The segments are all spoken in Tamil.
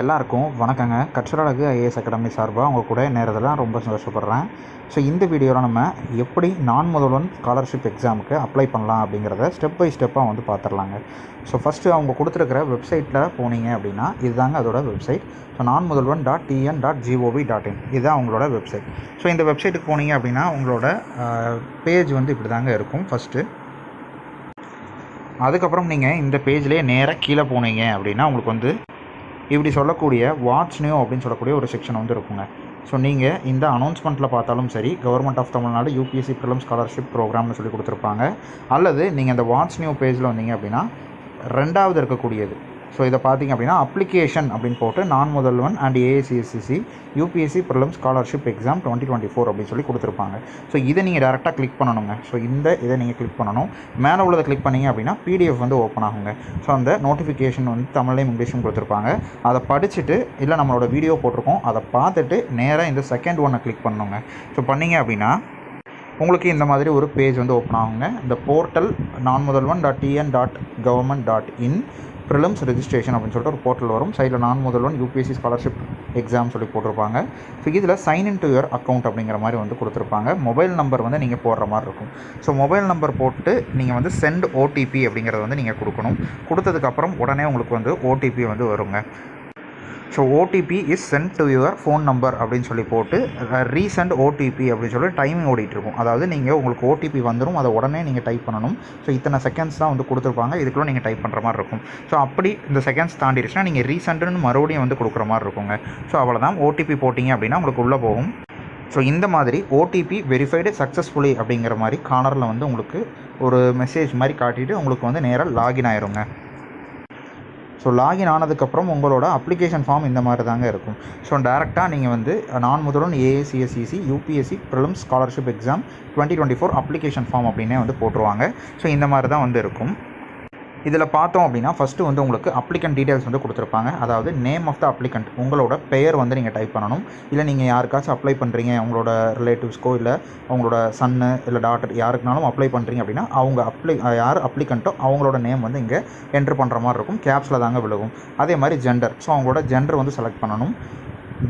எல்லாருக்கும் வணக்கங்க. கற்றலழகு ஐஏஎஸ் அகாடமி சார்பாக உங்கள் கூட நேரத்தில் ரொம்ப சந்தோஷப்படுறேன். ஸோ இந்த வீடியோவில் நம்ம எப்படி நான் முதல்வன் ஸ்காலர்ஷிப் எக்ஸாமுக்கு அப்ளை பண்ணலாம் அப்படிங்கிறத ஸ்டெப் பை ஸ்டெப்பாக பார்த்துடலாங்க. ஸோ ஃபஸ்ட்டு அவங்க கொடுத்துருக்கிற வெப்சைட்டில் போனீங்க அப்படின்னா இதுதாங்க அதோட வெப்சைட். ஸோ நான் முதல்வன் .tn.gov.in இதுதான் அவங்களோட வெப்சைட். ஸோ இந்த வெப்சைட்டுக்கு போனீங்க அப்படின்னா உங்களோட பேஜ் இப்படி தாங்க இருக்கும் ஃபஸ்ட்டு. அதுக்கப்புறம் நீங்கள் இந்த பேஜ்லேயே நேராக கீழே போனீங்க அப்படின்னா உங்களுக்கு இப்படி சொல்லக்கூடிய வாட்ஸ் நியூ அப்படின்னு சொல்லக்கூடிய ஒரு செக்ஷன் இருக்குங்க. ஸோ நீங்கள் இந்த அனௌன்ஸ்மெண்ட்டில் பார்த்தாலும் சரி, government of Tamil Nadu UPSC prelims scholarship ப்ரோக்ராம்னு சொல்லி கொடுத்துருப்பாங்க. அல்லது நீங்கள் இந்த வாட்ஸ் நியூ பேஜில் வந்தீங்க அப்படின்னா ரெண்டாவது இருக்கக்கூடியது. ஸோ இதை பார்த்தீங்க அப்படின்னா அப்ளிகேஷன் அப்படின்னு போட்டு Naan Mudhalvan and AICSCC UPSC prelims scholarship exam 2024 அப்படின்னு சொல்லி கொடுத்துருப்பாங்க. ஸோ இதை நீங்கள் டேரெக்டாக கிளிக் பண்ணணுங்க. ஸோ இதை நீங்கள் கிளிக் பண்ணணும். மேலே உள்ளதை கிளிக் பண்ணிங்க அப்படின்னா பிடிஎஃப் ஓப்பன் ஆகுங்க. ஸோ அந்த நோட்டிஃபிகேஷன் தமிழ்லையும் இங்கிலீஷும் கொடுத்துருப்பாங்க. அதை படிச்சுட்டு இல்லை நம்மளோட வீடியோ போட்டிருக்கோம் அதை பார்த்துட்டு நேராக இந்த செகண்ட் ஒன்னை கிளிக் பண்ணணுங்க. ஸோ பண்ணிங்க அப்படின்னா உங்களுக்கு இந்த மாதிரி ஒரு பேஜ் ஓப்பன் ஆகுங்க. இந்த போர்ட்டல் நான் முதல்வன் .tn.government.in ப்ரிலிம்ஸ் ரெஜிஸ்ட்ரேஷன் அப்படின்னு சொல்லிட்டு ஒரு போர்ட்டல் வரும். சைடில் நான் முதல்வன் யூபிஎஸ்சி ஸ்காலர்ஷிப் எக்ஸாம் சொல்லி போட்டிருப்பாங்க. ஸோ இதில் sign in to your account அப்படிங்கிற மாதிரி கொடுத்துருப்பாங்க. மொபைல் நம்பர் நீங்கள் போடுற மாதிரி இருக்கும். ஸோ மொபைல் நம்பர் போட்டு நீங்கள் சென்ட் ஓடிபி அப்படிங்கிறத நீங்கள் கொடுக்கணும். கொடுத்ததுக்கப்புறம் உடனே உங்களுக்கு ஓடிபி வருங்க. So OTP is sent to your phone number அப்படின்னு சொல்லி போட்டு ரீசெண்ட் ஓடிபி அப்படின்னு சொல்லி டைமிங் ஓடிட்டுருக்கும். அதாவது நீங்கள் உங்களுக்கு ஓடிபி வந்துடும், அதை உடனே நீங்கள் டைப் பண்ணணும். ஸோ இத்தனை செகண்ட்ஸ் தான் கொடுத்துருப்பாங்க, இதுக்குள்ளே நீங்கள் டைப் பண்ணுற மாதிரி இருக்கும். ஸோ அப்படி இந்த செகண்ட்ஸ் தாண்டிடுச்சுன்னா நீங்கள் ரீசெண்ட்டுன்னு மறுபடியும் கொடுக்குற மாதிரி இருக்குங்க. ஸோ அவ்வளோதான். ஓடிபி போட்டிங்க அப்படின்னா உங்களுக்கு உள்ளே போகும். ஸோ இந்த மாதிரி ஓடிபி வெரிஃபைடு சக்ஸஸ்ஃபுல்லி அப்படிங்கிற மாதிரி கார்னரில் உங்களுக்கு ஒரு மெசேஜ் மாதிரி காட்டிட்டு உங்களுக்கு நேராக லாகின் ஆயிருங்க. ஸோ லாகின் ஆனதுக்கப்புறம் உங்களோட அப்ளிகேஷன் ஃபார்ம் இந்த மாதிரி தாங்க இருக்கும். ஸோ டேரெக்டாக நீங்கள் Naan Mudhalvan AICSCC UPSC prelims scholarship exam 2024 application form அப்படின்னே போட்டுருவாங்க. ஸோ இந்த மாதிரி தான் இருக்கும். இதில் பார்த்தோம் அப்படின்னா ஃபஸ்ட்டு உங்களுக்கு அப்ளிகண்ட் டீட்டெயில்ஸ் கொடுத்துருப்பாங்க. அதாவது நேம் ஆஃப் த அப்ளிகண்ட், உங்களோட பெயர் நீங்கள் டைப் பண்ணணும். இல்லை நீங்கள் யாருக்காச்சும் அப்ளை பண்ணுறீங்க, உங்களோட ரிலேட்டிவ்ஸ்க்கோ இல்லை உங்களோட சன்னு இல்லை டாட்டர் யாருக்குனாலும் அப்ளை பண்ணுறீங்க அப்படின்னா அவங்க யார் அப்ளிகண்ட்டோ அவங்களோட நேம் இங்கே என்ட்ரு பண்ணுற மாதிரி இருக்கும். கேப்ஸில் தாங்க விழுகும். அதே மாதிரி ஜெண்டர், ஸோ அவங்களோட ஜெண்டர் செலக்ட் பண்ணணும்.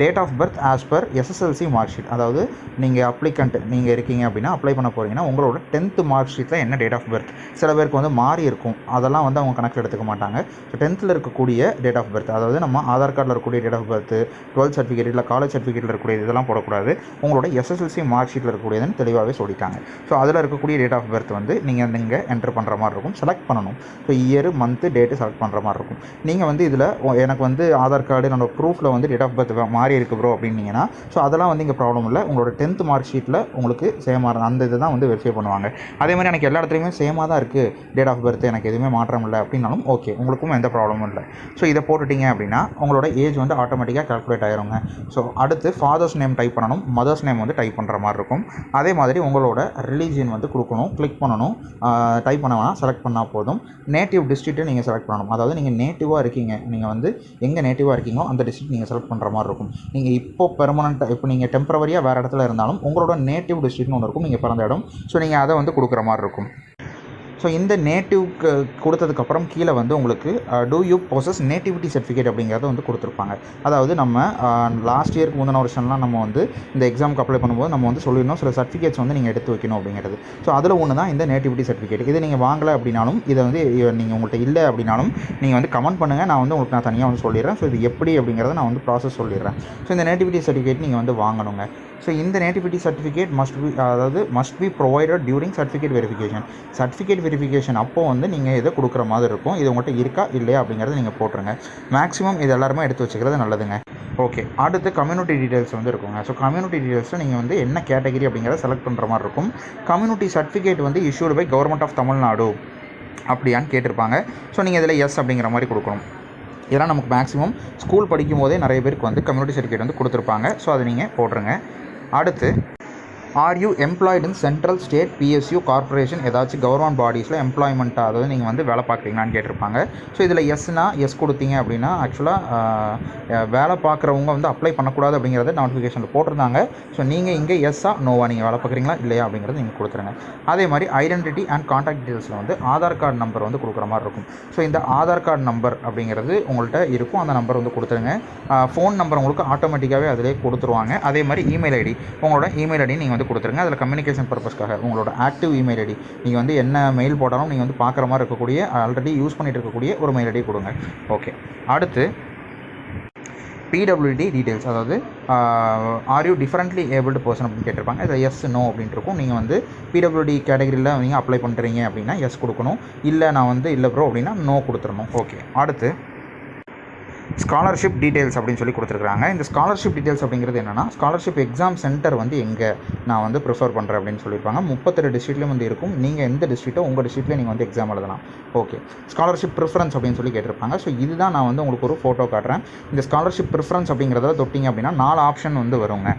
Date of birth as per SSLC mark sheet, அதாவது நீங்கள் அப்ளிகண்ட் நீங்கள் இருக்கீங்க அப்படின்னா அப்ளை பண்ண போகிறீங்கன்னா உங்களோட 10th மார்க் ஷீட்டில் என்ன டேட் ஆஃப் பர்த், சில பேருக்கு மாறி இருக்கும், அதெல்லாம் அவங்க கணக்கில் எடுத்துக்க மாட்டாங்க. ஸோ 10th இருக்கக்கூடிய டேட் ஆஃப் பர்த், அதாவது நம்ம ஆதார் கார்டில் இருக்கக்கூடிய date of birth, 12th certificate இல்லை காலேஜ் சர்டிஃபிகேட்டில் இருக்கக்கூடிய இதெல்லாம் போடக்கூடாது. உங்களோட எஸ்எஸ்எல்சி மார்க் ஷீட்டில் இருக்கக்கூடியதுன்னு தெளிவாகவே சொல்லிட்டாங்க. ஸோ அதில் இருக்கக்கூடிய டேட் ஆஃப் பர்த் நீங்கள் என்டர் பண்ணுற மாதிரி இருக்கும். செலக்ட் பண்ணணும். So year month date select பண்ணுற மாதிரி இருக்கும். நீங்கள் இதில் எனக்கு ஆதார் கார்டு என்னோட ப்ரூஃபில் டேட் ஆஃப் பர்த் மாறி இருக்குது ப்ரோ அப்படின்னீங்கன்னா ஸோ அதெல்லாம் இங்கே ப்ராப்ளம் இல்லை. உங்களோட 10th மார்க் ஷீட்டில் உங்களுக்கு சேமாக அந்த இது தான் வெரிஃபை பண்ணுவாங்க. அதே மாதிரி எனக்கு எல்லா இடத்துலையுமே சேமாக தான் இருக்குது டேட் ஆஃப் பர்த், எனக்கு எதுவுமே மாற்றம் இல்லை அப்படின்னாலும் ஓகே, உங்களுக்கும் எந்த ப்ராப்ளமும் இல்லை. ஸோ இதை போட்டுட்டிங்க அப்படின்னா உங்களோட ஏஜ் ஆட்டோமேட்டிக்காக கால்குலேட் ஆயிருங்க. ஸோ அடுத்து ஃபாதர்ஸ் நேம் டைப் பண்ணணும், மதர்ஸ் நேம் டைப் பண்ணுற மாதிரி இருக்கும். அதே மாதிரி உங்களோட ரிலீஜியன் கொடுக்கணும், கிளிக் பண்ணணும். டைப் பண்ண வேணாம், செலக்ட் பண்ணால் போதும். நேட்டிவ் டிஸ்ட்ரிக்ட்டை நீங்கள் செலக்ட் பண்ணணும். அதாவது நீங்கள் நேட்டிவாக இருக்கீங்க, நீங்கள் எங்கே நேட்டிவாக இருக்கீங்களோ அந்த டிஸ்ட்ரிக்ட் நீங்கள் செலக்ட் பண்ணுற மாதிரி இருக்கும். நீங்கள் இப்போ பெர்மனெண்ட்டாக இப்போ நீங்கள் டெம்பரவரியாக வேறு இடத்துல இருந்தாலும் உங்களோட நேட்டிவ் டிஸ்ட்ரிக்ட்னு ஒன்று இருக்கும், நீங்கள் பிறந்த இடம். ஸோ நீங்கள் அதை கொடுக்குற மாதிரி இருக்கும். ஸோ இந்த நேட்டிவ்க்கு கொடுத்ததுக்கப்புறம் கீழே உங்களுக்கு do you possess nativity certificate அப்படிங்கிறத கொடுத்துருப்பாங்க. அதாவது நம்ம லாஸ்ட் இயருக்கு முந்தின வருஷம்லாம் நம்ம இந்த எக்ஸாமுக்கு அப்ளை பண்ணும்போது நம்ம சொல்லிடணும் சில சர்டிஃபிகேட்ஸ் நீங்கள் எடுத்து வைக்கணும் அப்படிங்கிறது. ஸோ அதில் ஒன்று தான் இந்த நேட்டிவிட்டி சர்டிஃபிகேட். இது நீங்கள் வாங்கலை அப்படின்னாலும் இதை நீங்கள் உங்கள்கிட்ட இல்லை அப்படின்னாலும் நீங்கள் கமெண்ட் பண்ணுங்கள், நான் உங்களுக்கு நான் தனியாக சொல்லிடுறேன். ஸோ இது எப்படி அப்படிங்கிறத நான் ப்ராசஸ் சொல்லிடுறேன். ஸோ இந்த நேட்டிவிட்டி சர்டிஃபிகேட் நீங்கள் வாங்கணுங்க. ஸோ இந்த nativity certificate must be provided during certificate verification. Certificate verification அப்போது நீங்கள் இதை கொடுக்குற மாதிரி இருக்கும். இது உங்கள்கிட்ட இருக்கா இல்லையா அப்படிங்கிறத நீங்கள் போட்டுருங்க. மேக்ஸிமம் இது எல்லாருமே எடுத்து வச்சுக்கிறது நல்லதுங்க. ஓகே, அடுத்து கம்யூனிட்டி டீட்டெயில்ஸ் இருக்குங்க. ஸோ கம்யூனிட்டி டீட்டெயில்ஸில் நீங்கள் என்ன கேட்டகரி அப்படிங்கிறத செலக்ட் பண்ணுற மாதிரி இருக்கும். Community certificate issued by government of Tamil Nadu அப்படியான்னு கேட்டிருப்பாங்க. ஸோ நீங்கள் இதில் எஸ் அப்படிங்கிற மாதிரி கொடுக்கணும். இதெல்லாம் நமக்கு மேக்ஸிமம் ஸ்கூல் படிக்கும் போதே நிறைய பேருக்கு கம்யூனிட்டி சர்டிஃபிகேட் கொடுத்துருப்பாங்க. ஸோ அதை நீங்கள் போட்டுருங்க. அடுத்து are you employed in central state PSU corporation ஏதாச்சும் கவர்மெண்ட் பாடிஸில் எம்ப்ளாய்மெண்ட்டாக அதாவது நீங்கள் வந்து வேலை பார்க்குறீங்களான்னு கேட்டிருப்பாங்க. ஸோ இதில் எஸ்னா எஸ் கொடுத்தீங்க அப்படின்னா ஆக்சுவலாக வேலை பார்க்குறவங்க வந்து அப்ளை பண்ணக்கூடாது அப்படிங்கிறத நோட்டிஃபிகேஷனில் போட்டிருந்தாங்க. ஸோ நீங்கள் இங்கே எஸ்ஸா நோவா நீங்கள் வேலை பார்க்குறீங்களா இல்லையா அப்படிங்கிறது நீங்கள் கொடுத்துருங்க. அதே மாதிரி ஐடென்டிட்டி அண்ட் கான்டாக்ட் டீட்டெயில்ஸில் வந்து ஆதார் கார்டு நம்பர் வந்து கொடுக்குற மாதிரி இருக்கும். ஸோ இந்த ஆதார் கார்டு நம்பர் அப்படிங்கிறது உங்கள்கிட்ட இருக்கும், அந்த நம்பர் வந்து கொடுத்துருங்க. ஃபோன் நம்பர் உங்களுக்கு ஆட்டோமேட்டிக்காகவே அதிலே கொடுத்துருவாங்க. அதே மாதிரி இமெயில் ஐடி, உங்களோட இமெயில் ஐடி நீங்கள் வந்து கொடுத்துருங்க. அதில் கம்யூனிகேஷன் பர்பஸ்க்காக உங்களோட ஆக்டிவ் இமெயில் ஐடி, நீங்கள் வந்து என்ன மெயில் போட்டாலும் நீங்கள் வந்து பார்க்குற மாதிரி இருக்கக்கூடிய ஆல்ரெடி யூஸ் பண்ணிட்டு இருக்கக்கூடிய ஒரு மெயில் ஐடி கொடுங்க. ஓகே, அடுத்து பிடபிள்யூடி டீட்டெயில்ஸ், அதாவது are you differently abled person அப்படின்னு கேட்டிருப்பாங்க. இதில் எஸ் நோ அப்படின்ட்டு இருக்கும். நீங்கள் வந்து பிடபிள்யூடி கேட்டகரியில் நீங்கள் அப்ளை பண்ணுறீங்க அப்படின்னா எஸ் கொடுக்கணும். இல்லை நான் வந்து இல்லை ப்ரோ அப்படின்னா நோ கொடுத்துடணும். ஓகே, அடுத்து ஸ்காலர்ஷிப் டீட்டெயில்ஸ் அப்படின்னு சொல்லி கொடுத்துருக்காங்க. இந்த ஸ்காலர்ஷிப் டீட்டெயில்ஸ் அப்படிங்கிறது என்னென்னா, ஸ்காலர்ஷிப் எக்ஸாம் சென்டர் வந்து எங்கே நான் வந்து ப்ரிஃபர் பண்ணுறேன் அப்படின்னு சொல்லியிருப்பாங்க. 32 டிஸ்ட்ரிக்ட்லேயும் வந்து இருக்கும். நீங்கள் எந்த டிஸ்ட்ரிக்ட்டோ உங்கள் டிஸ்ட்ரிக்ட்லேயே நீங்கள் வந்து எக்ஸாம் எழுதலாம். ஓகே, ஸ்காலர்ஷிப் ப்ரிஃபரன்ஸ் அப்படின்னு சொல்லி கேட்டிருப்பாங்க. ஸோ இதுதான் நான் வந்து உங்களுக்கு ஒரு ஃபோட்டோ காட்டுறேன். இந்த ஸ்காலர்ஷிப் ப்ரிஃபரன்ஸ் அப்படிங்கிறத தொட்டிங்க அப்படின்னா 4 ஆப்ஷன் வந்து வருங்க.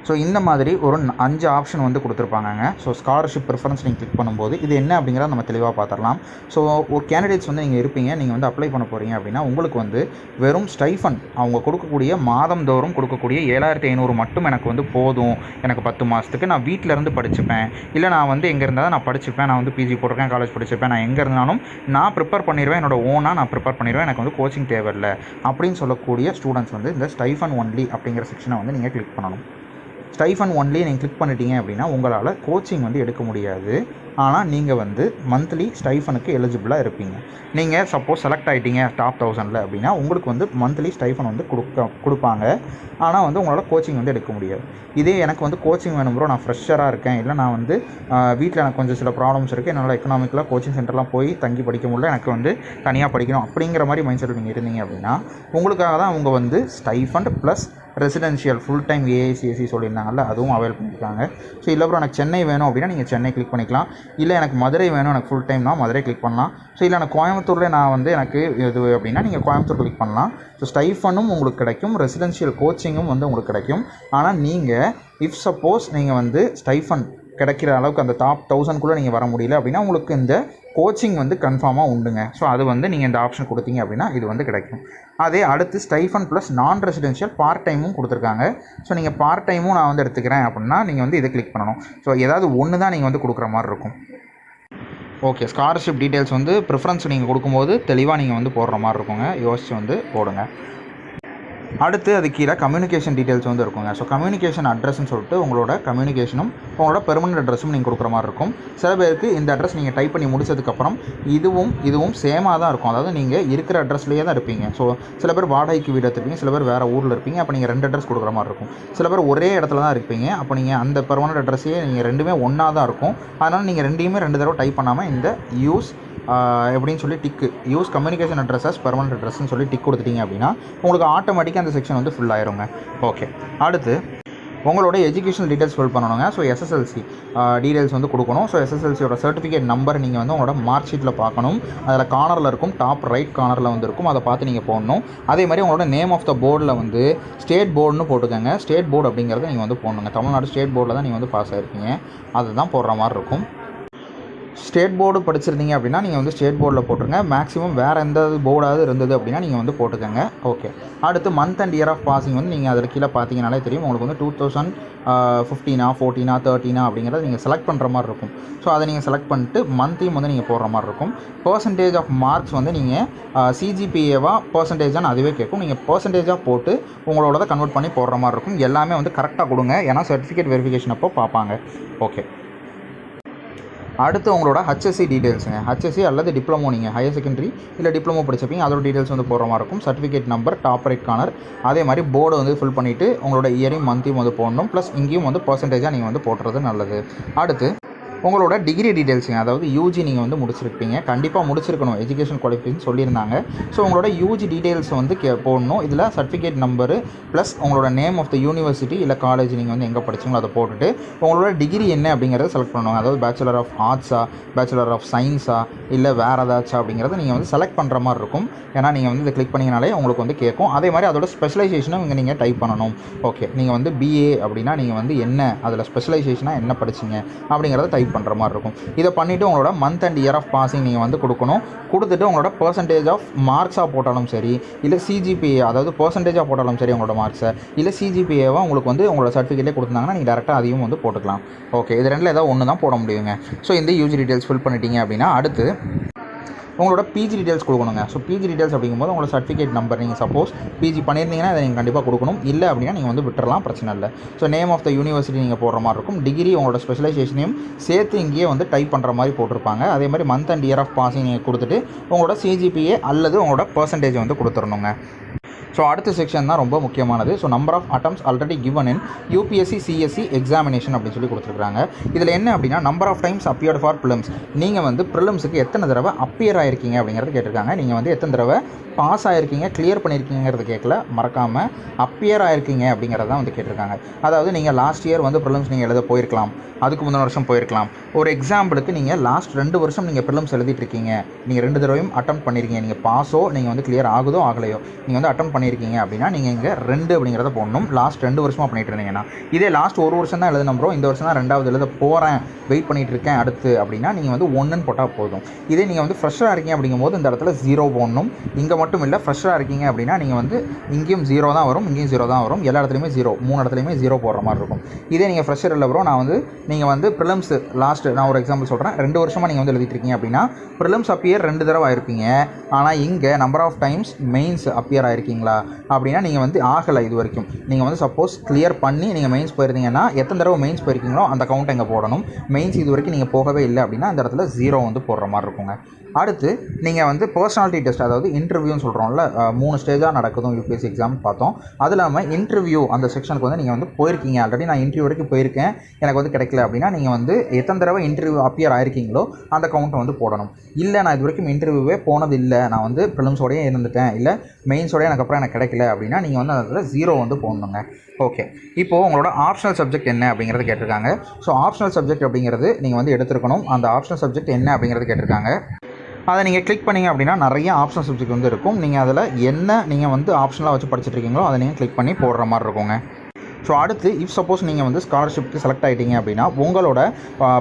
ஸோ இந்த மாதிரி ஒரு 5 ஆப்ஷன் வந்து கொடுத்துருப்பாங்கங்க. ஸோ ஸ்காலர்ஷிப் ப்ரிஃபரன்ஸ் நீங்கள் கிளிக் பண்ணும்போது இது என்ன அப்படிங்கிறத நம்ம தெளிவாக பார்த்துடலாம். ஸோ ஒரு கேண்டிடேட்ஸ் வந்து நீங்கள் இருப்பீங்க, நீங்கள் வந்து அப்ளை பண்ண போகிறீங்க அப்படின்னா உங்களுக்கு வந்து வெறும் ஸ்டைஃபண்ட் அவங்க கொடுக்கக்கூடிய மாதந்தோறும் கொடுக்கக்கூடிய 7500 மட்டும் எனக்கு வந்து போதும். எனக்கு 10 மாதத்துக்கு நான் வீட்டில் இருந்து படிச்சுப்பேன், இல்லை நான் வந்து எங்கே இருந்தால் நான் படிச்சுப்பேன், நான் வந்து பிஜி போட்டிருக்கேன், காலேஜ் படிச்சுப்பேன், நான் எங்கே இருந்தாலும் நான் ப்ரிப்பேர் பண்ணிடுவேன், என்னோட ஓனாக நான் ப்ரிப்பேர் பண்ணிடுவேன், எனக்கு வந்து கோச்சிங் தேவையில்லை அப்படின்னு சொல்லக்கூடிய ஸ்டூடெண்ட்ஸ் வந்து இந்த ஸ்டைஃபண்ட் ஒன்லி அப்படிங்கிற செக்ஷனை வந்து நீங்கள் கிளிக் பண்ணணும். ஸ்டைஃபண்ட் ஒன்லி நீங்கள் கிளிக் பண்ணிட்டீங்க அப்படின்னா உங்களால் கோச்சிங் வந்து எடுக்க முடியாது. ஆனால் நீங்கள் வந்து மந்த்லி ஸ்டைஃபனுக்கு எலிஜிபிளாக இருப்பீங்க. நீங்கள் சப்போஸ் செலக்ட் ஆகிட்டீங்க டாப் 1000 அப்படின்னா உங்களுக்கு வந்து மந்த்லி ஸ்டைஃபன் வந்து கொடுப்பாங்க. ஆனால் வந்து உங்களால் கோச்சிங் வந்து எடுக்க முடியாது. இதே எனக்கு வந்து கோச்சிங் வேணும் ப்ரோ, நான் ஃப்ரெஷராக இருக்கேன், இல்லை நான் வந்து வீட்டில் எனக்கு கொஞ்சம் சில ப்ராப்ளம்ஸ் இருக்குது, என்னால் எக்கனாமிக்கலாக கோச்சிங் சென்டர்லாம் போய் தங்கி படிக்க முடியல, எனக்கு வந்து தனியாக படிக்கணும் அப்படிங்கிற மாதிரி மைண்ட் செட் நீங்கள் இருந்தீங்க அப்படின்னா உங்களுக்காக தான் அவங்க வந்து stipend plus residential full time AICSC சொல்லியிருந்தாங்கல்ல, அதுவும் அவைல் பண்ணியிருக்காங்க. ஸோ இல்லை ப்ரோ எனக்கு சென்னை வேணும் அப்படின்னா நீங்கள் சென்னை கிளிக் பண்ணிக்கலாம். இல்லை எனக்கு மதுரை வேணும், எனக்கு ஃபுல் டைம்னா மதுரை கிளிக் பண்ணலாம். ஸோ இல்லை எனக்கு கோயம்புத்தூரில் நான் வந்து எனக்கு இது அப்படின்னா நீங்கள் கோயம்புத்தூர் கிளிக் பண்ணலாம். ஸோ ஸ்டைஃபனும் உங்களுக்கு கிடைக்கும், ரெசிடென்ஷியல் கோச்சிங்கும் வந்து உங்களுக்கு கிடைக்கும். ஆனால் நீங்கள் இஃப் சப்போஸ் நீங்கள் வந்து ஸ்டைஃபன் கிடைக்கிற அளவுக்கு அந்த டாப் 1000 நீங்கள் வர முடியல அப்படின்னா உங்களுக்கு இந்த கோச்சிங் வந்து கன்ஃபார்மாக உண்டுங்க. ஸோ அது வந்து நீங்கள் இந்த ஆப்ஷன் கொடுத்தீங்க அப்படின்னா இது வந்து கிடைக்கும். அதே அடுத்து ஸ்டைஃபன் ப்ளஸ் நான் ரெசிடென்ஷியல் பார்ட் டைமும் கொடுத்துருக்காங்க. ஸோ நீங்கள் பார்ட் டைமும் நான் வந்து எடுத்துக்கிறேன் அப்படின்னா நீங்கள் வந்து இதை கிளிக் பண்ணணும். ஸோ ஏதாவது ஒன்று தான் நீங்கள் வந்து கொடுக்குற மாதிரி இருக்கும். ஓகே, ஸ்காலர்ஷிப் டீட்டெயில்ஸ் வந்து ப்ரிஃபரன்ஸ் நீங்கள் கொடுக்கும்போது தெளிவாக நீங்கள் வந்து போடுற மாதிரி இருக்குங்க. யோசித்து வந்து போடுங்க. அடுத்து அது கீழே கம்யூனிகேஷன் டீட்டெயில்ஸ் வந்து இருக்குங்க. ஸோ கம்யூனிகேஷன் அட்ரஸ்ன்னு சொல்லிட்டு உங்களோட கம்யூனிகேஷனும் உங்களோட பெர்மனன்ட் அட்ரஸும் நீங்கள் கொடுக்குற மாதிரி இருக்கும். சில பேருக்கு இந்த அட்ரஸ் நீங்கள் டைப் பண்ணி முடிச்சதுக்கப்புறம் இதுவும் சேமாக தான் இருக்கும். அதாவது நீங்கள் இருக்கிற அட்ரஸ்லேயே தான் இருப்பீங்க. ஸோ சில பேர் வாடகைக்கு வீடு எடுத்துருப்பீங்க, சில பேர் வேறு ஊரில் இருப்பீங்க. அப்போ நீங்கள் 2 அட்ரஸ் கொடுக்குற மாதிரி இருக்கும். சில பேர் ஒரே இடத்துல தான் இருப்பீங்க. அப்போ நீங்கள் அந்த பெர்மனன்ட் அட்ரஸையே நீங்கள் ரெண்டுமே ஒன்றா தான் இருக்கும். அதனால் நீங்கள் ரெண்டையுமே 2 தடவை டைப் பண்ணாமல் இந்த யூஸ் எப்படின்னு சொல்லி டிக்கு யூஸ் கம்யூனிகேஷன் அட்ரஸஸ் பெர்மனன்ட் அட்ரஸ்ன்னு சொல்லி டிக் கொடுத்துட்டீங்க அப்படின்னா உங்களுக்கு ஆட்டோமேட்டிக்காக அந்த செக்ஷன் வந்து ஃபுல் ஆயிருங்க. ஓகே, அடுத்து உங்களோட எஜுகேஷனல் டீட்டெயில்ஸ் ஃபில் பண்ணணுங்க. ஸோ எஸ்எஸ்எல்சி டீட்டெயில்ஸ் வந்து கொடுக்கணும். ஸோ எஸ்எஸ்எல்சியோட சர்டிஃபிகேட் நம்பர் நீங்கள் வந்து உங்களோட மார்க் ஷீட்டில் பார்க்கணும். அதில் கார்னரில் இருக்கும், டாப் ரைட் கார்னரில் வந்து இருக்கும். அதை பார்த்து நீங்கள் போடணும். அதே மாதிரி உங்களோட நேம் ஆஃப் த போர்டில் வந்து ஸ்டேட் போர்டுன்னு போட்டுக்கோங்க. ஸ்டேட் போர்டு அப்படிங்கிறத நீங்கள் வந்து போடணுங்க. தமிழ்நாடு ஸ்டேட் போர்டில் தான் நீங்கள் வந்து பாஸ் ஆகிருக்கீங்க, அதுதான் போடுற மாதிரி இருக்கும். ஸ்டேட் போர்டு படிச்சிருந்தீங்க அப்படின்னா நீங்கள் வந்து ஸ்டேட் போர்டில் போட்டுருங்க. மேக்ஸிமம் வேறு எந்த போர்டாவது இருந்தது அப்படின்னா நீங்கள் வந்து போட்டுக்கோங்க. ஓகே, அடுத்து month and year of passing வந்து நீங்கள் அதில் கீழே பார்த்தீங்கனாலே தெரியும். உங்களுக்கு வந்து 2015 14 13 அப்படிங்கிறத நீங்கள் செலக்ட் பண்ணுற மாதிரி இருக்கும். ஸோ அதை நீங்கள் செலக்ட் பண்ணிட்டு மந்த்தையும் வந்து நீங்கள் போடுற மாதிரி இருக்கும். பர்சன்டேஜ் ஆஃப் மார்க்ஸ் வந்து நீங்கள் சிஜிபிஏவா பர்சன்டேஜான்னு அதுவே கேட்கும். நீங்கள் பர்சன்டேஜாக போட்டு உங்களோட கன்வெர்ட் பண்ணி போடுற மாதிரி இருக்கும். எல்லாமே வந்து கரெக்டாக கொடுங்க, ஏன்னா சர்டிஃபிகேட் வெரிஃபிகேஷன் அப்போ பார்ப்பாங்க. ஓகே, அடுத்து உங்களோட ஹச்எஸ்சி டீட்டெயில்ஸுங்க. ஹச்எஸ்சி அல்லது டிப்ளமோ, நீங்கள் ஹையர் செகண்டரி இல்லை டிப்ளமோ படிச்சிருப்பீங்க, அதோட டீட்டெயில்ஸ் வந்து போடுற மாதிரி இருக்கும். Certificate number, top right corner, அதே மாதிரி போர்டு வந்து ஃபில் பண்ணிவிட்டு உங்களோட இயரையும் மந்த்தையும் வந்து போடணும். ப்ளஸ் இங்கேயும் வந்து பர்சன்டேஜாக நீங்கள் வந்து போட்டுறது நல்லது. அடுத்து உங்களோட டிகிரி டீட்டெயில்ஸுங்க, அதாவது யூஜி நீங்கள் வந்து முடிச்சிருப்பீங்க, கண்டிப்பாக முடிச்சிருக்கணும், எஜுகேஷன் குவாலிஃபிகேஷன் சொல்லியிருந்தாங்க. ஸோ உங்களோட யூஜி டீட்டெயில்ஸ் வந்து போடணும். இதில் சர்டிஃபிகேட் நம்பரு ப்ளஸ் உங்களோட நேம் ஆஃப் த யூனிவர்சிட்டி இல்லை காலேஜ் நீங்கள் வந்து எங்கே படிச்சிங்களோ அதை போட்டுட்டு உங்களோட டிகிரி என்ன அப்படிங்கிறத செலக்ட் பண்ணுவாங்க. அதாவது பேச்சுலர் ஆஃப் ஆர்ட்ஸா, பேச்சுலர் ஆஃப் சயின்ஸா, இல்லை வேறு ஏதாச்சும் அப்படிங்கிறத நீங்கள் வந்து செலக்ட் பண்ணுற மாதிரி இருக்கும். ஏன்னா நீங்கள் வந்து இதை கிளிக் பண்ணிங்கனாலே உங்களுக்கு வந்து கேட்கும். அதே மாதிரி அதோட ஸ்பெஷலைசேஷனும் இங்கே நீங்கள் டைப் பண்ணணும். ஓகே, நீங்கள் வந்து பிஏ அப்படின்னா நீங்கள் வந்து என்ன அதில் ஸ்பெஷலைசேஷனாக என்ன படிச்சிங்க அப்படிங்கிறத டைப் பண்ணுற மாதிரி இருக்கும். இதை பண்ணிவிட்டு உங்களோட month and year of passing நீங்கள் வந்து கொடுக்கணும். கொடுத்துட்டு உங்களோட பர்சன்டேஜ் ஆஃப் மார்க்ஸாக போட்டாலும் சரி, இல்லை சிஜிபிஏ அதாவது பர்சன்டேஜாக போட்டாலும் சரி உங்களோட மார்க்ஸை, இல்லை சிஜிபிஏவாக உங்களுக்கு வந்து உங்களோட சர்டிஃபிகேட்டே கொடுத்தாங்கன்னா நீங்கள் டேரெக்டாக அதையும் வந்து போட்டுக்கலாம். ஓகே, இது ரெண்டில் ஏதாவது ஒன்று தான் போட முடியுங்க. ஸோ இந்த யூஜி டீட்டெயில்ஸ் ஃபில் பண்ணிட்டீங்க அப்படின்னா அடுத்து உங்களோட பிஜி டீட்டெயில்ஸ் கொடுக்கணுங்க. ஸோ பிஜி டீட்டெயில்ஸ் அப்படிங்கும்போது உங்களோட சர்டிஃபிகேட் நம்பர், நீங்கள் சப்போஸ் பிஜி பண்ணியிருந்தீங்கன்னா அதை நீங்கள் கண்டிப்பாக கொடுக்கணும். இல்லை அப்படின்னா நீங்கள் வந்து விட்டுறலாம், பிரச்சனை இல்லை. So name of the university நீங்கள் போடுற மாதிரி இருக்கும். டிகிரி உங்களோட ஸ்பெஷலைசேஷனையும் சேர்த்து இங்கேயே வந்து டைப் பண்ணுற மாதிரி போட்டிருப்பாங்க. அதே மாதிரி month and year of passing நீங்கள் கொடுத்துட்டு உங்களோட சிஜிபிஏ அல்லது உங்களோட பர்சன்டேஜ் வந்து கொடுத்துடணுங்க. ஸோ அடுத்த செக்ஷன் தான் ரொம்ப முக்கியமானது. So number of attempts already given in UPSC CSC examination அப்படின்னு சொல்லி கொடுத்துருக்காங்க. இதில் என்ன அப்படின்னா number of times appeared for prelims. நீங்கள் வந்து ப்ரிலிம்ஸுக்கு எத்தனை தடவை அப்பியர் ஆகிருக்கீங்க அப்படிங்கிறது கேட்டிருக்காங்க. நீங்கள் வந்து எத்தனை தடவை பாஸ் ஆகிருக்கீங்க, கிளியர் பண்ணியிருக்கீங்கிறது கேட்கல, மறக்காமல் அப்பியர் ஆகிருக்கீங்க அப்படிங்கிறத வந்து கேட்டிருக்காங்க. அதாவது நீங்கள் லாஸ்ட் இயர் வந்து ப்ரிலிம்ஸ் நீங்கள் எழுத போயிருக்கலாம், அதுக்கு முந்தின வருஷம் போயிருக்கலாம். ஒரு எக்ஸாம்பிளுக்கு நீங்கள் லாஸ்ட் 2 வருஷம் நீங்கள் ப்ரிலிம்ஸ் எழுதிட்டு இருக்கீங்க, நீங்கள் 2 தடவையும் அட்டம் பண்ணியிருக்கீங்க, நீங்கள் பாஸோ நீங்கள் வந்து கிளியர் ஆகுதோ ஆகலையோ நீங்கள் வந்து அட்டம் பண்ணியிருக்கீங்க அப்படின்னா நீங்கள் இங்கே 2 அப்படிங்கிறத போடணும். லாஸ்ட் 2 வருஷமாக பண்ணிட்டு இருந்தீங்கன்னா. இதே லாஸ்ட் 1 வருஷம் தான் எழுதணும் ப்ரோ, இந்த வருஷம் தான் 2வது எழுத போகிறேன், வெயிட் பண்ணிகிட்டு இருக்கேன் அடுத்து அப்படின்னா நீங்கள் வந்து 1ன்னு போட்டால் போதும். இதே நீங்கள் வந்து ஃப்ரெஷ்ஷாக இருக்கீங்க அப்படிங்கும்போது இந்த இடத்துல 0 போடணும். இங்கே மட்டும் இல்லை, ஃப்ரெஷ்ஷாக இருக்கீங்க அப்படின்னா நீங்கள் வந்து இங்கேயும் 0 தான் வரும், இங்கேயும் 0 தான் வரும், எல்லா இடத்துலையுமே 0, 3 இடத்துலையுமே 0 போடுற மாதிரி இருக்கும். இதே நீங்கள் ஃப்ரெஷ்ஷர் இல்லை ப்ரோ, நான் வந்து நீங்கள் வந்து ப்ரிலிம்ஸ் லாஸ்ட், நான் ஒரு எக்ஸாம்பிள் சொல்கிறேன், 2 வருஷமாக நீங்கள் வந்து எழுதிட்டு இருக்கீங்க அப்படின்னா ப்ரிலிம்ஸ் அப்பியர் 2 தடவை ஆயிருப்பீங்க. ஆனால் இங்கே number of times mains appear ஆயிருக்கீங்களா அப்படின்னா நீங்கள் வந்து ஆகலை இது வரைக்கும். நீங்கள் வந்து சப்போஸ் கிளியர் பண்ணி நீங்கள் மெயின்ஸ் போயிருந்தீங்கன்னா எத்தனை தடவை மெயின்ஸ் போயிருக்கீங்களோ அந்த கவுண்ட் எங்கே போடணும். மெயின்ஸ் இது வரைக்கும் நீங்கள் போகவே இல்லை அப்படின்னா அந்த இடத்துல 0 வந்து போடுற மாதிரி இருக்குங்க. அடுத்து நீங்கள் வந்து பர்சனாலிட்டி டெஸ்ட், அதாவது இன்டர்வியூன்னு சொல்கிறோம்ல, 3 ஸ்டேஜாக நடக்குதும் யூபிஎஸ்சி எக்ஸாம் பார்த்தோம். அது இல்லாமல் இன்டர்வியூ அந்த செக்ஷனுக்கு வந்து நீங்கள் வந்து போயிருக்கீங்க, ஆல்ரெடி நான் இன்டர்வியூ வரைக்கும் போயிருக்கேன், எனக்கு வந்து கிடைக்கல அப்படின்னா நீங்கள் வந்து எத்தனை தடவை இன்டர்வியூ அப்பியர் ஆயிருக்கீங்களோ அந்த கவுண்ட்டை வந்து போடணும். இல்லை நான் இது வரைக்கும் இன்டர்வியூவே போனது இல்லை, நான் வந்து ப்ரிலிம்ஸோடய இருந்துட்டேன், இல்லை மெயின்ஸோடய எனக்கு அப்புறம் எனக்கு கிடைக்கல அப்படின்னா நீங்கள் வந்து அதில் 0 வந்து போடணுங்க. ஓகே, இப்போது உங்களோட ஆப்ஷனல் சப்ஜெக்ட் என்ன அப்படிங்கிறது கேட்டிருக்காங்க. ஸோ ஆப்ஷனல் சப்ஜெக்ட் அப்படிங்கிறது நீங்கள் வந்து எடுத்துருக்கணும். அந்த ஆப்ஷனல் சப்ஜெக்ட் என்ன அப்படிங்கிறது கேட்டிருக்காங்க. அதை நீங்கள் கிளிக் பண்ணிங்க அப்படின்னா நிறைய ஆப்ஷனல் சப்ஜெக்ட் வந்து இருக்கும். நீங்கள் அதில் என்ன நீங்கள் வந்து ஆப்ஷனலாக வச்சு படிச்சுட்டு இருக்கீங்களோ அதை நீங்கள் கிளிக் பண்ணி போடுற மாதிரி இருக்குங்க. ஸோ அடுத்து இஃப் சப்போஸ் நீங்கள் வந்து ஸ்காலர்ஷிப்க்கு செலக்ட் ஆகிட்டீங்க அப்படின்னா உங்களோட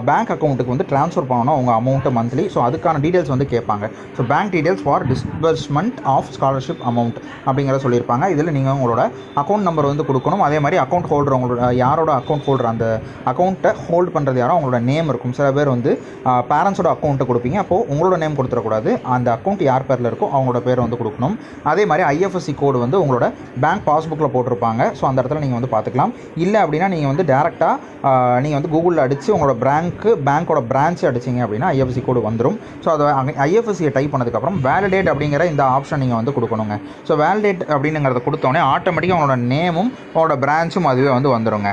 பேங்க் அக்கௌண்ட்டுக்கு வந்து ட்ரான்ஸ்ஃபர் பண்ணணும் உங்கள் அமௌண்ட்டு மந்த்லி. ஸோ அதுக்கான டீட்டெயில்ஸ் வந்து கேட்பாங்க. So bank details for disbursement of scholarship amount அப்படிங்கிறத சொல்லியிருப்பாங்க. இதில் நீங்கள் உங்களோட அக்கௌண்ட் நம்பர் வந்து கொடுக்கணும். அதே மாதிரி அக்கௌண்ட் ஹோல்டர், உங்களோட யாரோட அக்கௌண்ட் ஹோல்டர், அந்த அக்கௌண்ட்டை ஹோல்ட் பண்ணுறது யாரோ அவங்களோட நேம் இருக்கும். சில பேர் வந்து பேரண்ட்ஸோட அக்கௌண்ட்டை கொடுப்பீங்க, அப்போது உங்களோட நேம் கொடுத்துடக்கூடாது, அந்த அக்கௌண்ட் யார் பேரில் இருக்கோ அவங்களோட பேரை வந்து கொடுக்கணும். அதே மாதிரி ஐஎஃப்எஸ்சி கோடு வந்து உங்களோட பேங்க் பாஸ்புக்கில் போட்டிருப்பாங்க. ஸோ அந்த இடத்துல நீங்கள் வந்து பார்த்துக்கலாம். இல்லை அப்படின்னா நீங்கள் வந்து டேரெக்டாக நீங்கள் வந்து கூகுளில் அடித்து உங்களோட பேங்க்கோட பிரான்ச்சு அடிச்சிங்க அப்படின்னா ஐஎஃப்எஸ்சி கோடு வந்துடும். ஸோ அதை ஐஎஃப்எஸ்சியை டைப் பண்ணதுக்கப்புறம் வேலிடேட் அப்படிங்கிற இந்த ஆப்ஷன் நீங்கள் வந்து கொடுக்கணுங்க. ஸோ வேலிடேட் அப்படிங்கிறத கொடுத்தோடனே ஆட்டோமேட்டிக்காக உங்களோட நேமும் உங்களோட பிரான்ச்சும் அதுவே வந்து வந்துடுங்க.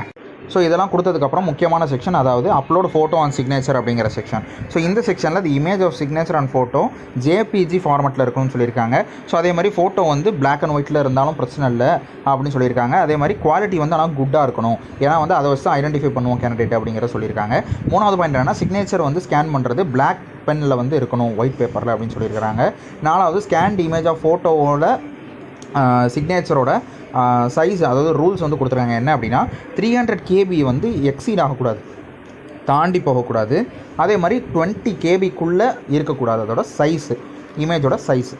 ஸோ இதெல்லாம் கொடுத்ததுக்கப்புறம் முக்கியமான செக்ஷன், அதாவது அப்லோட் ஃபோட்டோ அண்ட் சிக்னேச்சர் அப்படிங்கிற செக்ஷன். ஸோ இந்த செக்ஷனில் the image of signature and photo JPG ஃபார்மெட்டில் இருக்குன்னு சொல்லியிருக்காங்க. ஸோ அதே மாதிரி ஃபோட்டோ வந்து பிளாக் அண்ட் ஒயிட்டில் இருந்தாலும் பிரச்சனை இல்லை அப்படின்னு சொல்லியிருக்காங்க. அதே மாதிரி குவாலிட்டி வந்து ஆனால் குட்டாக இருக்கணும், ஏன்னா வந்து அதை வச்சு தான் ஐடென்டிஃபை பண்ணுவோம் கேண்டிடேட் அப்படிங்கிற சொல்லியிருக்காங்க. 3வது பாயிண்ட் என்னன்னா சிக்னேச்சர் வந்து ஸ்கேன் பண்ணுறது பிளாக் பெனில் வந்து இருக்கணும், ஒயிட் பேப்பரில் அப்படின்னு சொல்லியிருக்காங்க. 4வது ஸ்கேன்ட் இமேஜ் ஆஃப் ஃபோட்டோவோட சிக்னேச்சரோட சைஸ், அதாவது ரூல்ஸ் வந்து கொடுத்துருக்காங்க. என்ன அப்படின்னா 300 KB வந்து எக்ஸீட் ஆகக்கூடாது, தாண்டி போகக்கூடாது. அதே மாதிரி 20 KBக்குள்ளே இருக்கக்கூடாது அதோட சைஸு, இமேஜோட சைஸு.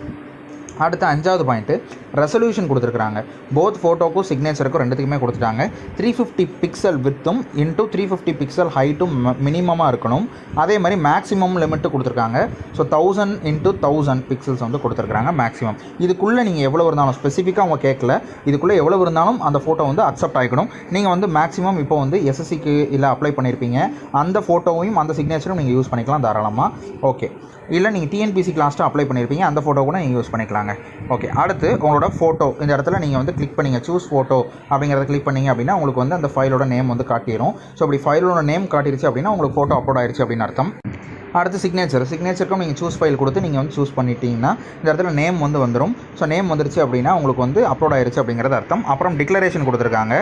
அடுத்து 5வது பாயிண்ட்டு ரெசல்யூஷன் கொடுத்துருக்குறாங்க. போத் ஃபோட்டோக்கும் சிக்னேச்சருக்கும் ரெண்டுத்துக்குமே கொடுத்துட்டாங்க. 350 பிக்சல் வித்தும் இன்ட்டு 350 பிக்சல் ஹைட்டும் மினிமமாக இருக்கணும். அதே மாதிரி மேக்ஸிமம் லிமிட்டு கொடுத்துருக்காங்க. ஸோ 1000 × 1000 பிக்சல்ஸ் வந்து கொடுத்துருக்காங்க மேக்ஸிமம். இதுக்குள்ளே நீங்கள் எவ்வளோ இருந்தாலும் ஸ்பெசிஃபிக்காக அவங்க கேட்கல, இதுக்குள்ளே எவ்வளோ இருந்தாலும் அந்த ஃபோட்டோ வந்து அக்செப்ட் ஆகிக்கணும். நீங்கள் வந்து மேக்ஸிமம் இப்போ வந்து எஸ்எஸ்சிக்கு இல்லை அப்ளை பண்ணியிருப்பீங்க, அந்த ஃபோட்டோவையும் அந்த சிக்னேச்சரும் நீங்கள் யூஸ் பண்ணிக்கலாம் தாராளமாக. ஓகே, இல்லை நீங்கள் டிஎன்பிசிக்கு லாஸ்ட்டாக அப்ளை பண்ணியிருப்பீங்க, அந்த ஃபோட்டோ கூட நீங்கள் யூஸ் பண்ணிக்கலாங்க. கொடுத்துருக்காங்க. ஓகே, அடுத்து உங்களோட ஃபோட்டோ இந்த இடத்துல நீங்கள் வந்து கிளிக் பண்ணிங்க, சூஸ் ஃபோட்டோ அப்படிங்கிறத கிளிக் பண்ணிங்க அப்படின்னா உங்களுக்கு வந்து அந்த ஃபைலோட நேம் வந்து காட்டிடும். ஸோ அப்படி ஃபைலோட நேம் காட்டிருச்சு அப்படின்னா உங்களுக்கு ஃபோட்டோ அப்லோட் ஆயிடுச்சு அப்படின்னு அர்த்தம். அடுத்து சிக்னேச்சருக்கும் நீங்கள் சூஸ் ஃபைல் கொடுத்து நீங்கள் வந்து சூஸ் பண்ணிட்டீங்கன்னா இந்த இடத்துல நேம் வந்து வந்துடும். ஸோ நேம் வந்துருச்சு அப்படின்னா உங்களுக்கு வந்து அப்லோட் ஆயிடுச்சு அப்படிங்கிறது அர்த்தம். அப்புறம் டிக்ளரேஷன் கொடுத்துருக்காங்க.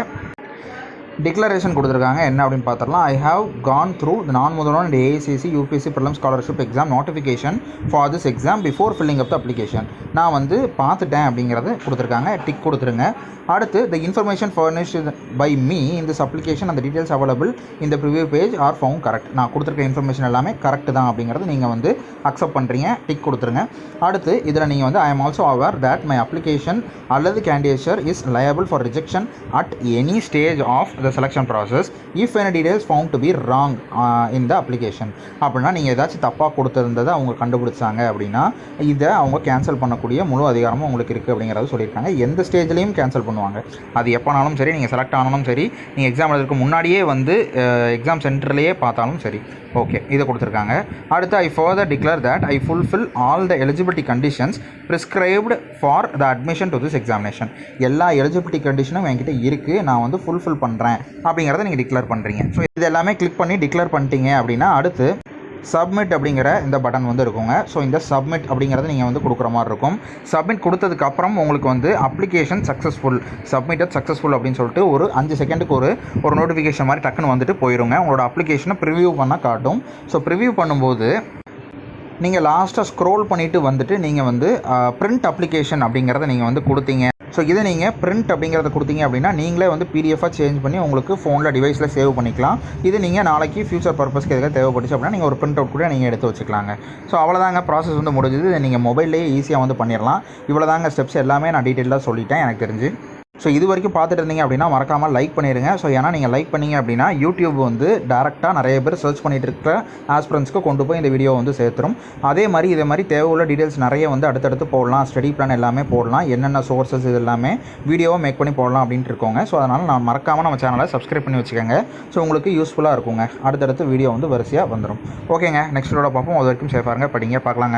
என்ன அப்படின்னு பார்த்துடலாம். I have gone through the non-முதல்வன் and AICC UPSC prelims scholarship exam notification for this exam before filling up the application. நான் வந்து பார்த்துட்டேன் அப்படிங்கிறது கொடுத்துருக்காங்க. டிக் கொடுத்துருங்க. அடுத்து the information furnished by me in this application அந்த டீட்டெயில்ஸ் அவைலபிள் இந்த preview page are found correct. நான் கொடுத்துருக்க இன்ஃபர்மேஷன் எல்லாமே கரெக்ட் தான் அப்படிங்கிறது நீங்கள் வந்து அக்செப்ட் பண்ணுறீங்க. டிக் கொடுத்துருங்க. அடுத்து இதில் நீங்கள் வந்து I am also aware that my application அல்லது candidature is liable for rejection at any stage of the selection process if any details found to be wrong in the application. அப்படின்னா நீங்கள் ஏதாச்சும் தப்பாக கொடுத்துருந்ததை அவங்க கண்டுபிடிச்சாங்க அப்படின்னா இதை அவங்க கேன்சல் பண்ணக்கூடிய முழு அதிகாரமும் உங்களுக்கு இருக்குது அப்படிங்கிறத சொல்லியிருக்காங்க. எந்த ஸ்டேஜ்லேயும் கேன்சல் பண்ணுவாங்க. அது எப்போனாலும் சரி, நீங்கள் செலக்ட் ஆனாலும் சரி, நீங்கள் எக்ஸாம் எழுதுறதுக்கு முன்னாடியே வந்து எக்ஸாம் சென்டர்லேயே பார்த்தாலும் சரி. ஓகே, இதை கொடுத்துருக்காங்க. அடுத்து I further declare that I fulfil all the eligibility conditions prescribed for the admission to this examination. எல்லா எலிஜிபிலிட்டி கண்டிஷனும் என்கிட்ட இருக்குது, நான் வந்து ஃபுல்ஃபில் பண்ணுறேன் அப்படிங்கிறத நீங்கள் டிக்ளேர் பண்ணுறீங்க. ஸோ இது எல்லாமே கிளிக் பண்ணி டிக்ளேர் பண்ணிட்டீங்க அப்படின்னா அடுத்து சப்மிட் அப்படிங்கிற இந்த பட்டன் வந்து இருக்குங்க. ஸோ இந்த சப்மிட் அப்படிங்கிறத நீங்கள் வந்து கொடுக்குற மாதிரி இருக்கும். சப்மிட் கொடுத்ததுக்கப்புறம் உங்களுக்கு வந்து அப்ளிகேஷன் சப்மிட்டட் சக்ஸஸ்ஃபுல் அப்படின்னு சொல்லிட்டு ஒரு 5 செகண்டுக்கு ஒரு நோட்டிஃபிகேஷன் மாதிரி டக்குன்னு வந்துட்டு போயிடுங்க. உங்களோட அப்ளிகேஷனை ப்ரிவ்யூ பண்ண காட்டும். ஸோ ப்ரிவ்யூ பண்ணும்போது நீங்கள் லாஸ்ட்டாக ஸ்க்ரோல் பண்ணிவிட்டு வந்துட்டு நீங்கள் வந்து பிரிண்ட் அப்ளிகேஷன் அப்படிங்கிறத நீங்கள் வந்து கொடுத்தீங்க. ஸோ இதை நீங்கள் பிரிண்ட் அப்படிங்கிறத கொடுத்தீங்க அப்படின்னா நீங்களே வந்து பிடிஎஃபாக சேஞ்ச் பண்ணி உங்களுக்கு ஃபோனில் டிவைஸில் சேவ் பண்ணிக்கலாம். இது நீங்கள் நாளைக்கு ஃபியூச்சர் பர்பஸ்க்கு எதுக்காக தேவைப்பட்டுச்சு அப்படின்னா நீங்கள் ஒரு பிரிண்ட் அவுட் கூட நீங்கள் எடுத்து வச்சுக்கலாங்க. ஸோ அவ்வளோதாங்க, ப்ராசஸ் வந்து முடிஞ்சது. நீங்கள் மொபைல்லேயே ஈஸியாக வந்து பண்ணிடலாம். இவ்வளோதாங்க ஸ்டெப்ஸ் எல்லாமே நான் டீட்டெயிலாக சொல்லிட்டேன் எனக்கு தெரிஞ்சு. ஸோ இது வரைக்கும் பார்த்துட்டு இருந்தீங்க அப்படின்னா மறக்காமல் லைக் பண்ணிடுங்க. ஸோ ஏன்னா நீங்கள் லைக் பண்ணிங்க அப்படின்னா யூடியூப் வந்து டேரெக்டாக நிறைய பேர் சர்ச் பண்ணிகிட்டு இருக்கிற ஆஸ்பிரன்ஸ்க்கு கொண்டு போய் இந்த வீடியோ வந்து சேர்த்துரும். இதே மாதிரி தேவையுள்ள டீட்டெயில்ஸ் நிறைய வந்து அடுத்தடுத்து போடலாம். ஸ்டடி பிளான் எல்லாமே போடலாம். என்னென்ன சோர்ஸஸ் இது எல்லாமே வீடியோவை மேக் பண்ணி போடலாம் அப்படின்ட்டு இருக்கோங்க. ஸோ அதனால் நான் மறக்காமல் நம்ம சேனலை சப்ஸ்கிரைப் பண்ணி வச்சுக்கோங்க. ஸோ உங்களுக்கு யூஸ்ஃபுல்லாக இருக்குங்க. அடுத்தடுத்து வீடியோ வந்து வரிசையாக வந்துடும். ஓகேங்க, நெக்ஸ்ட் வீடியோவில் பார்ப்போம். அது வரைக்கும் சேஃபாக இருங்க, படிங்க, பார்க்கலாங்க.